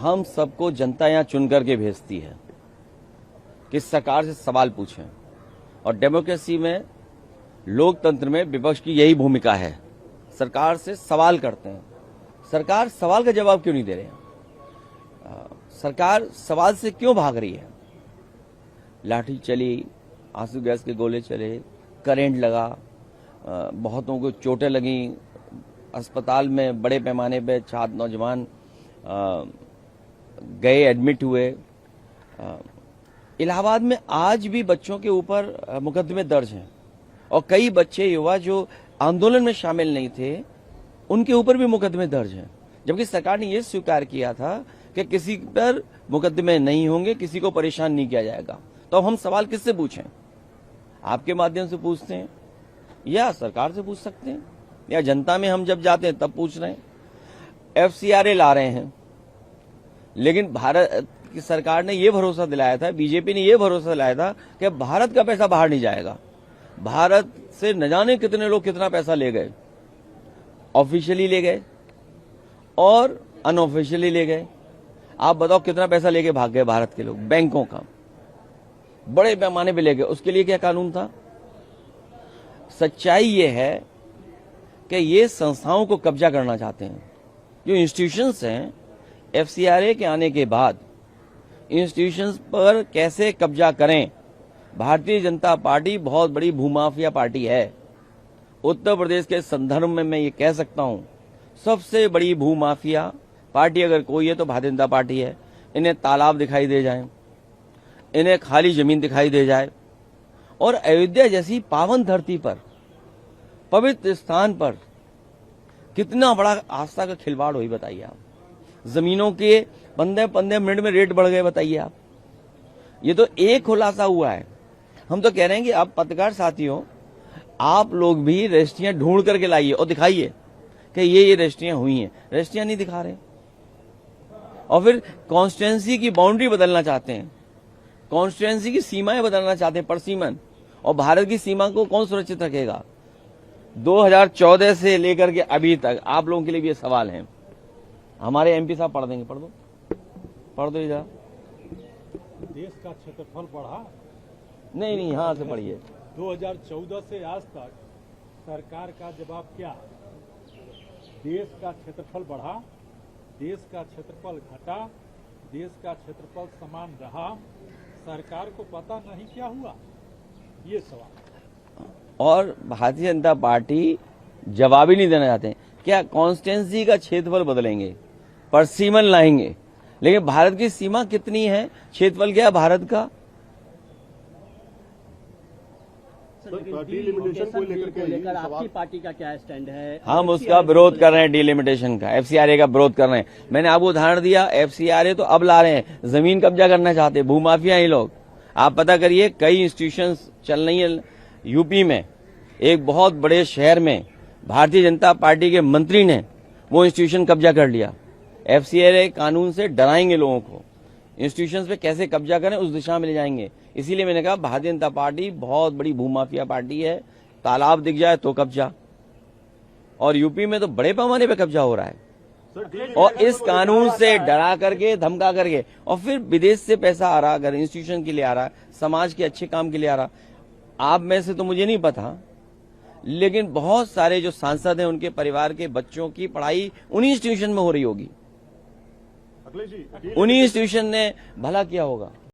हम सबको जनता यहाँ चुन करके भेजती है कि सरकार से सवाल पूछें, और डेमोक्रेसी में, लोकतंत्र में विपक्ष की यही भूमिका है। सरकार से सवाल करते हैं, सरकार सवाल का जवाब क्यों नहीं दे रहे हैं? सरकार सवाल से क्यों भाग रही है? लाठी चली, आंसू गैस के गोले चले, करंट लगा, बहुतों को चोटें लगी, अस्पताल में बड़े पैमाने पे छात्र नौजवान गए, एडमिट हुए। इलाहाबाद में आज भी बच्चों के ऊपर मुकदमे दर्ज हैं, और कई बच्चे युवा जो आंदोलन में शामिल नहीं थे उनके ऊपर भी मुकदमे दर्ज हैं, जबकि सरकार ने यह स्वीकार किया था कि किसी पर मुकदमे नहीं होंगे, किसी को परेशान नहीं किया जाएगा। तो हम सवाल किससे पूछें? आपके माध्यम से पूछते हैं, या सरकार से पूछ सकते हैं, या जनता में हम जब जाते हैं तब पूछ रहे हैं। FCRA ला रहे हैं, लेकिन भारत की सरकार ने यह भरोसा दिलाया था, बीजेपी ने यह भरोसा दिलाया था कि भारत का पैसा बाहर नहीं जाएगा। भारत से न जाने कितने लोग कितना पैसा ले गए, ऑफिशियली ले गए और अनऑफिशियली ले गए। आप बताओ कितना पैसा लेके भाग गए भारत के लोग, बैंकों का बड़े पैमाने पे ले गए। उसके लिए क्या कानून था? सच्चाई ये है कि ये संस्थाओं को कब्जा करना चाहते हैं। जो इंस्टीट्यूशंस हैं, FCRA के आने के बाद इंस्टीट्यूशंस पर कैसे कब्जा करें। भारतीय जनता पार्टी बहुत बड़ी भूमाफिया पार्टी है। उत्तर प्रदेश के संदर्भ में मैं ये कह सकता हूं, सबसे बड़ी भूमाफिया पार्टी अगर कोई है तो भारतीय जनता पार्टी है। इन्हें तालाब दिखाई दे जाए, इन्हें खाली जमीन दिखाई दे जाए, और अयोध्या जैसी पावन धरती पर, पवित्र स्थान पर कितना बड़ा आस्था का खिलवाड़ हुई, बताइए आप। जमीनों के 15 मिनट में रेट बढ़ गए, बताइए आप। ये तो एक खुलासा हुआ है। हम तो कह रहे हैं कि आप पत्रकार साथियों, आप लोग भी रजिस्ट्रियां ढूंढ करके लाइए और दिखाइए कि ये रजिस्ट्रियां हुई हैं। रजिस्ट्रियां नहीं दिखा रहे, और फिर कॉन्स्टिट्यूंसी की बाउंड्री बदलना चाहते हैं, कॉन्स्टिट्यूंसी की सीमाएं बदलना चाहते हैं, परसीमन। और भारत की सीमा को कौन सुरक्षित रखेगा? 2014 से लेकर के अभी तक आप लोगों के लिए भी ये सवाल है। हमारे MP साहब पढ़ देंगे, पढ़ दो इधर। देश का क्षेत्रफल बढ़ा? नहीं, यहां से पढ़िए। 2014 से आज तक सरकार का जवाब क्या? देश का क्षेत्रफल बढ़ा, देश का क्षेत्रफल घटा, देश का क्षेत्रफल समान रहा, सरकार को पता नहीं क्या हुआ? ये सवाल। और भारतीय जनता पार्टी जवाब ही नहीं देना चाहते हैं। क्या कॉन्स्टिट्यूंसी का क्षेत्रफल बदलेंगे, परसीमन लाएंगे, लेकिन भारत की सीमा कितनी है, क्षेत्रफल क्या है भारत का? डिलिमिटेशन को लेकर आपकी पार्टी का क्या स्टैंड है? हम उसका विरोध कर रहे हैं, डिलिमिटेशन का, FCRA का विरोध कर रहे हैं। मैंने आपको उदाहरण दिया, FCRA तो अब ला रहे हैं, जमीन कब्जा करना चाहते हैं, भूमाफिया ही लोग। आप पता करिए, कई इंस्टीट्यूशंस चल रही है यूपी में। एक बहुत बड़े शहर में भारतीय जनता पार्टी के मंत्री ने वो इंस्टीट्यूशन कब्जा कर लिया। FCRA कानून से डराएंगे लोगों को, इंस्टीट्यूशंस पे कैसे कब्जा करें उस दिशा में ले जाएंगे। इसीलिए मैंने कहा भारतीय जनता पार्टी बहुत बड़ी भूमाफिया पार्टी है। तालाब दिख जाए तो कब्जा, और यूपी में तो बड़े पैमाने पे कब्जा हो रहा है। और इस कानून से डरा करके, धमका करके, और फिर विदेश से पैसा आ रहा, अगर इंस्टीट्यूशन के लिए आ रहा, समाज के अच्छे काम के लिए आ रहा। आप में से तो मुझे नहीं पता, लेकिन बहुत सारे जो सांसद हैं, उनके परिवार के बच्चों की पढ़ाई उन्हीं इंस्टीट्यूशन में हो रही होगी, उन्हीं इंस्टीट्यूशन ने भला किया होगा।